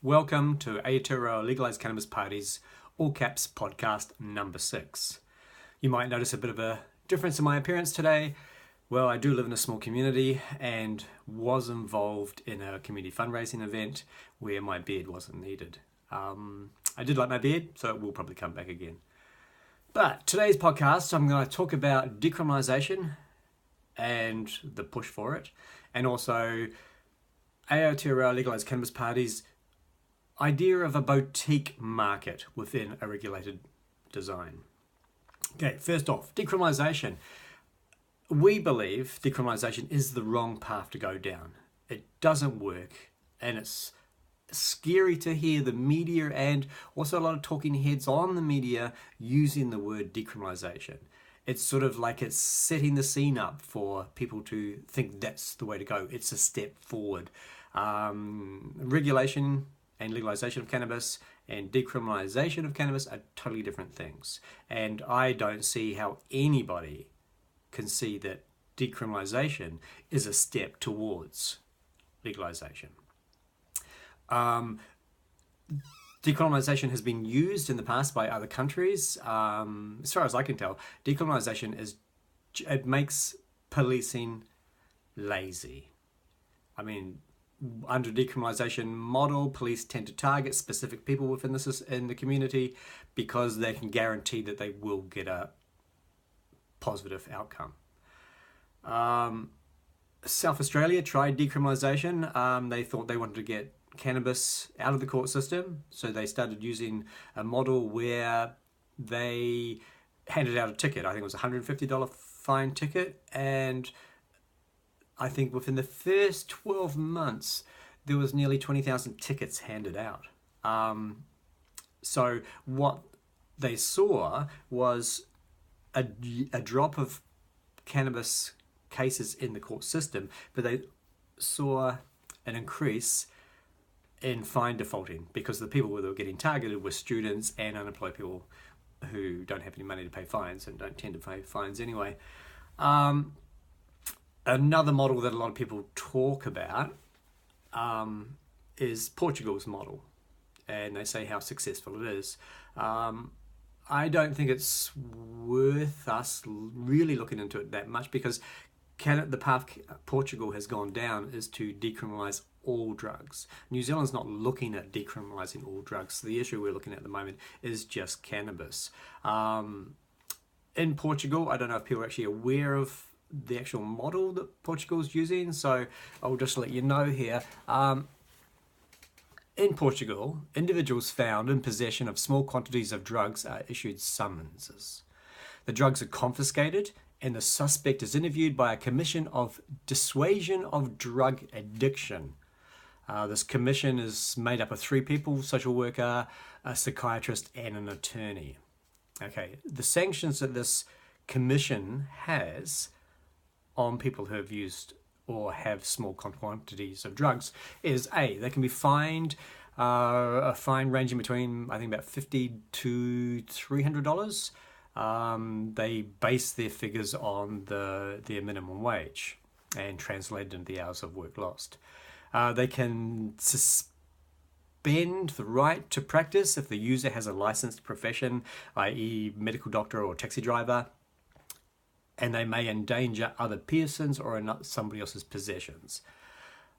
Welcome to Aotearoa Legalise Cannabis Party's ALCPS podcast number 6. You might notice a bit of a difference in my appearance today. Well, I do live in a small community and was involved in a community fundraising event where my beard wasn't needed. I did like my beard, so it will probably come back again. But today's podcast, I'm going to talk about decriminalisation and the push for it, and also Aotearoa Legalise Cannabis Party's idea of a boutique market within a regulated design. Okay, first off, decriminalisation. We believe decriminalisation is the wrong path to go down. It doesn't work, and it's scary to hear the media and also a lot of talking heads on the media using the word decriminalisation. It's sort of like it's setting the scene up for people to think that's the way to go. It's a step forward. Regulation and legalisation of cannabis and decriminalisation of cannabis are totally different things. And I don't see how anybody can see that decriminalisation is a step towards legalisation. Decriminalisation has been used in the past by other countries. As far as I can tell, decriminalisation makes policing lazy. I mean, under decriminalisation model, police tend to target specific people within the community because they can guarantee that they will get a positive outcome. South Australia tried decriminalisation. They thought they wanted to get cannabis out of the court system, so they started using a model where they handed out a ticket. I think it was a $150 fine ticket, and I think within the first 12 months, there was nearly 20,000 tickets handed out. So what they saw was a drop of cannabis cases in the court system, but they saw an increase in fine defaulting because the people that were getting targeted were students and unemployed people who don't have any money to pay fines and don't tend to pay fines anyway. Another model that a lot of people talk about is Portugal's model, and they say how successful it is. I don't think it's worth us really looking into it that much because the path Portugal has gone down is to decriminalise all drugs. New Zealand's not looking at decriminalising all drugs. So the issue we're looking at the moment is just cannabis. In Portugal, I don't know if people are actually aware of the actual model that Portugal's using, so I'll just let you know here. In Portugal, individuals found in possession of small quantities of drugs are issued summonses. The drugs are confiscated and the suspect is interviewed by a commission of dissuasion of drug addiction. This commission is made up of 3 people: social worker, a psychiatrist, and an attorney. Okay, the sanctions that this commission has on people who have used or have small quantities of drugs is they can be fined a fine ranging between I think about $50 to $300. They base their figures on their minimum wage and translated into the hours of work lost. They can suspend the right to practice if the user has a licensed profession, i.e. medical doctor or taxi driver, and they may endanger other persons or somebody else's possessions.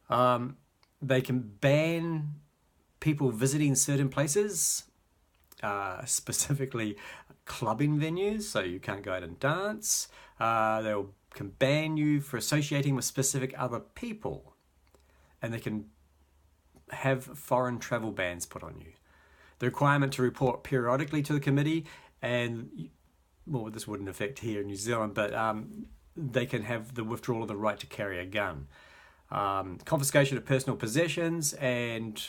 They can ban people visiting certain places, specifically clubbing venues, so you can't go out and dance. They can ban you for associating with specific other people, and they can have foreign travel bans put on you. The requirement to report periodically to the committee, and well, this wouldn't affect here in New Zealand, but they can have the withdrawal of the right to carry a gun. Confiscation of personal possessions, and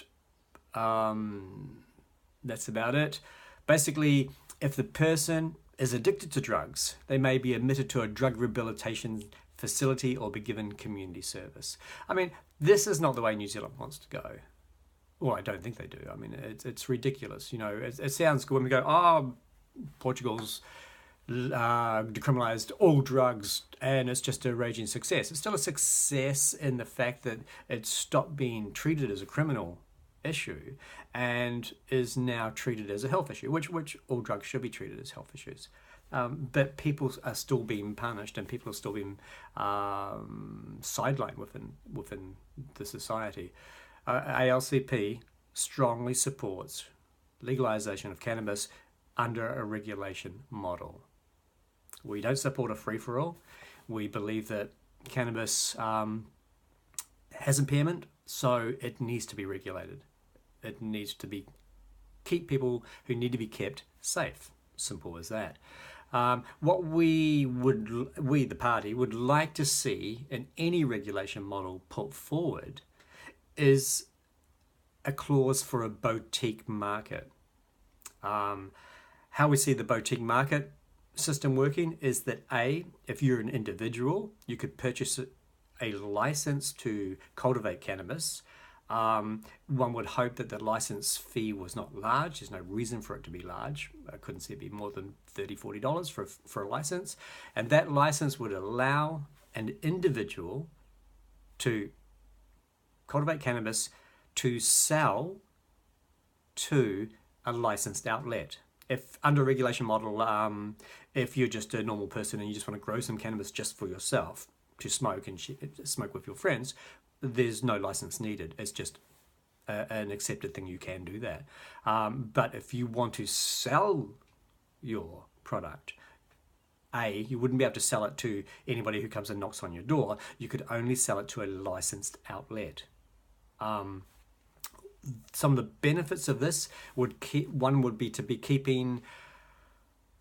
that's about it. Basically, if the person is addicted to drugs, they may be admitted to a drug rehabilitation facility or be given community service. I mean, this is not the way New Zealand wants to go. Well, I don't think they do. I mean, it's ridiculous. You know, it sounds good when we go, Portugal's decriminalised all drugs and it's just a raging success. It's still a success in the fact that it stopped being treated as a criminal issue and is now treated as a health issue, which all drugs should be treated as health issues. But people are still being punished, and people are still being sidelined within the society. ALCP strongly supports legalisation of cannabis under a regulation model. We don't support a free-for-all. We believe that cannabis has impairment, so it needs to be regulated. It needs to keep people who need to be kept safe. Simple as that. What we, the party, would like to see in any regulation model put forward is a clause for a boutique market. How we see the boutique market system working is that if you're an individual, you could purchase a license to cultivate cannabis. One would hope that the license fee was not large. There's no reason for it to be large. I couldn't see it be more than $30, $40 for a license. And that license would allow an individual to cultivate cannabis to sell to a licensed outlet. If under a regulation model, if you're just a normal person and you just want to grow some cannabis just for yourself to smoke and smoke with your friends, there's no license needed. It's just an accepted thing. You can do that. But if you want to sell your product, you wouldn't be able to sell it to anybody who comes and knocks on your door. You could only sell it to a licensed outlet. Some of the benefits of this would be to be keeping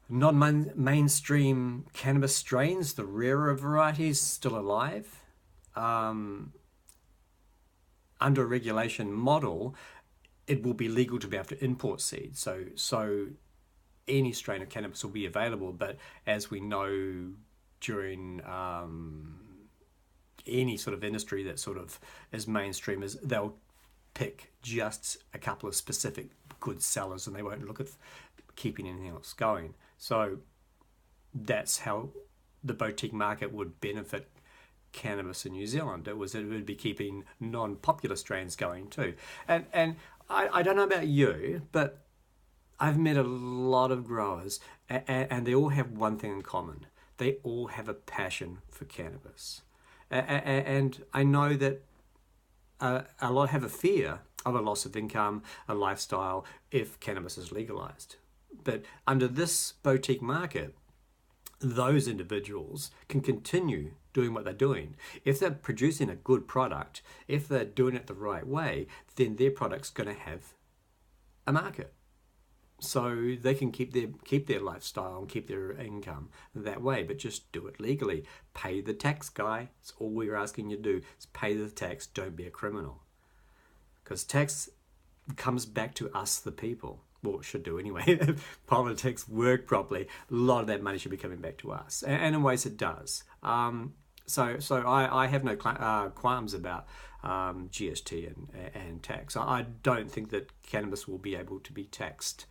non-mainstream cannabis strains, the rarer varieties, still alive. Under a regulation model, it will be legal to be able to import seeds. So any strain of cannabis will be available. But as we know, during any sort of industry that sort of is mainstream, they'll pick just a couple of specific good sellers, and they won't look at keeping anything else going. So that's how the boutique market would benefit cannabis in New Zealand. It would be keeping non-popular strains going too. And I don't know about you, but I've met a lot of growers, and they all have one thing in common. They all have a passion for cannabis. And I know that a lot have a fear of a loss of income, a lifestyle, if cannabis is legalised. But under this boutique market, those individuals can continue doing what they're doing. If they're producing a good product, if they're doing it the right way, then their product's going to have a market. So they can keep their lifestyle and keep their income that way, but just do it legally. Pay the tax, guy. That's all we're asking you to do, is pay the tax. Don't be a criminal. Because tax comes back to us, the people. Well, it should do anyway. If politics work properly, a lot of that money should be coming back to us. And in ways it does. So I have no qualms about GST and tax. I don't think that cannabis will be able to be taxed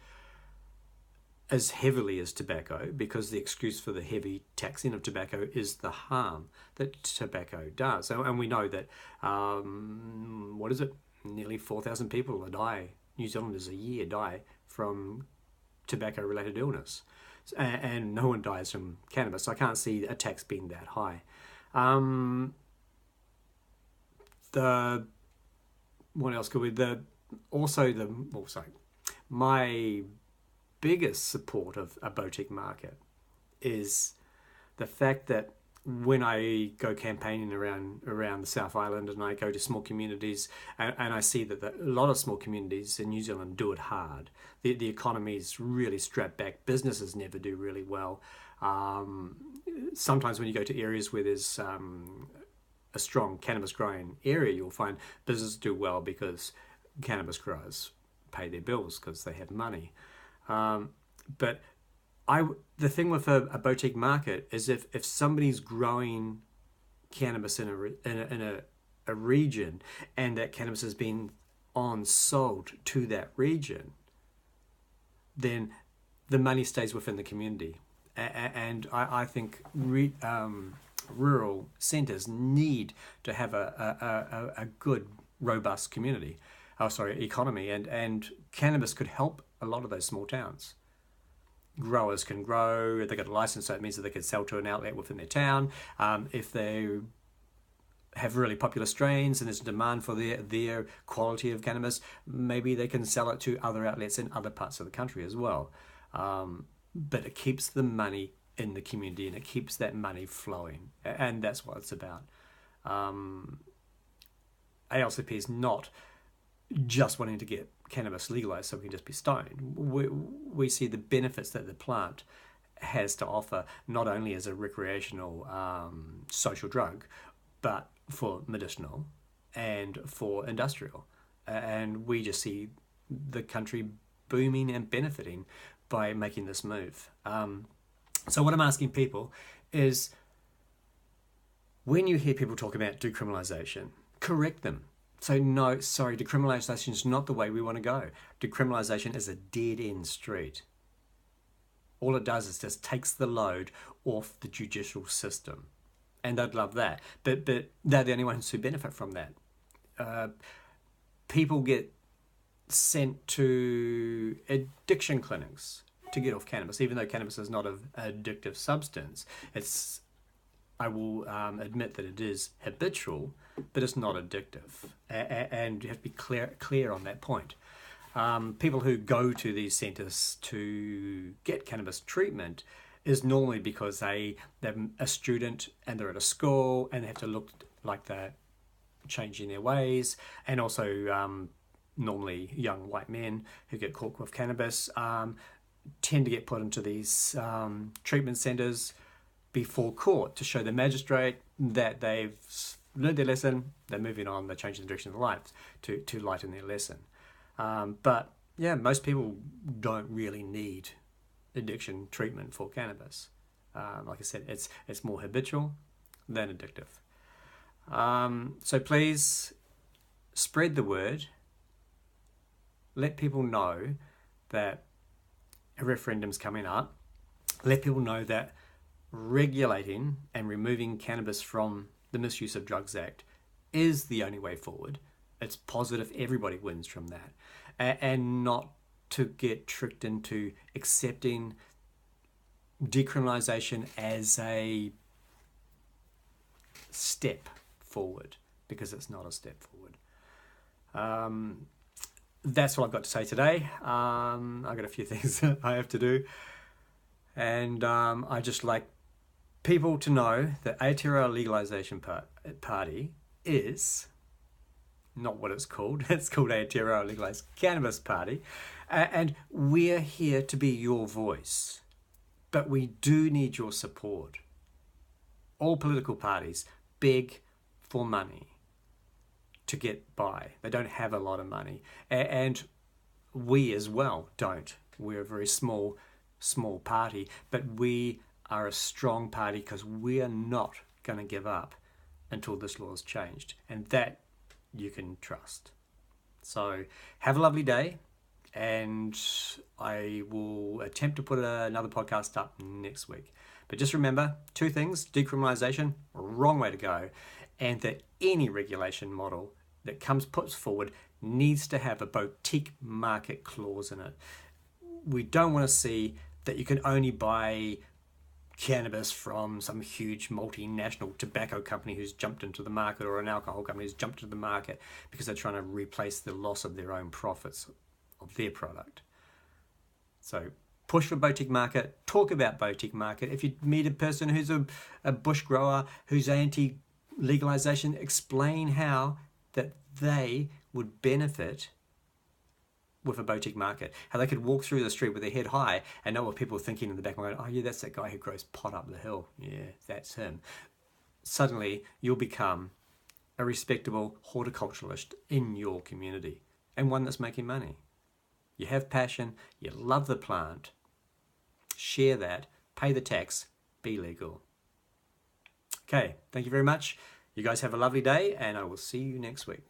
as heavily as tobacco, because the excuse for the heavy taxing of tobacco is the harm that tobacco does. And we know that, nearly 4,000 people New Zealanders a year die from tobacco-related illness. And no one dies from cannabis. So I can't see a tax being that high. What else could we... My biggest support of a boutique market is the fact that when I go campaigning around the South Island, and I go to small communities, and I see that a lot of small communities in New Zealand do it hard. The economy's really strapped back. Businesses never do really well. Sometimes when you go to areas where there's a strong cannabis growing area, you'll find businesses do well because cannabis growers pay their bills because they have money. But the thing with a boutique market is if somebody's growing cannabis in a region, and that cannabis is being sold to that region, then the money stays within the community. And I think rural centres need to have a good, robust community. economy, and cannabis could help a lot of those small towns. Growers can grow, they got a license, so it means that they can sell to an outlet within their town. If they have really popular strains and there's demand for their quality of cannabis, maybe they can sell it to other outlets in other parts of the country as well. But it keeps the money in the community and it keeps that money flowing, and that's what it's about. ALCP is not just wanting to get cannabis legalized so we can just be stoned. We see the benefits that the plant has to offer, not only as a recreational social drug, but for medicinal and for industrial. And we just see the country booming and benefiting by making this move. So what I'm asking people is, when you hear people talk about decriminalisation, correct them. So no, sorry, decriminalisation is not the way we want to go. Decriminalisation is a dead-end street. All it does is just takes the load off the judicial system. And they'd love that. But they're the only ones who benefit from that. People get sent to addiction clinics to get off cannabis, even though cannabis is not an addictive substance. I will admit that it is habitual, but it's not addictive. And you have to be clear on that point. People who go to these centres to get cannabis treatment is normally because they're a student and they're at a school and they have to look like they're changing their ways, and also normally young white men who get caught with cannabis tend to get put into these treatment centres before court to show the magistrate that they've learned their lesson, they're moving on, they're changing the direction of their lives to lighten their lesson. But yeah, most people don't really need addiction treatment for cannabis. Like I said, it's more habitual than addictive. So please spread the word. Let people know that a referendum's coming up. Let people know that regulating and removing cannabis from the Misuse of Drugs Act is the only way forward. It's positive, everybody wins from that. And not to get tricked into accepting decriminalisation as a step forward, because it's not a step forward. That's what I've got to say today. I've got a few things that I have to do. And I just like people to know that Aotearoa Legalisation Party is not what it's called. It's called Aotearoa Legalised Cannabis Party. And we're here to be your voice. But we do need your support. All political parties beg for money to get by. They don't have a lot of money. And we as well don't. We're a very small party, but we are a strong party because we are not going to give up until this law is changed. And that you can trust. So have a lovely day, and I will attempt to put another podcast up next week. But just remember, two things: decriminalisation, wrong way to go, and that any regulation model that puts forward needs to have a boutique market clause in it. We don't want to see that you can only buy cannabis from some huge multinational tobacco company who's jumped into the market, or an alcohol company who's jumped into the market because they're trying to replace the loss of their own profits of their product. So push for boutique market, talk about boutique market. If you meet a person who's a bush grower who's anti-legalisation, explain how that they would benefit with a boutique market, how they could walk through the street with their head high and know what people are thinking in the back of their mind. Oh yeah, that's that guy who grows pot up the hill. Yeah, that's him. Suddenly you'll become a respectable horticulturalist in your community, and one that's making money. You have passion, you love the plant, share that, pay the tax, be legal. Okay, thank you very much. You guys have a lovely day, and I will see you next week.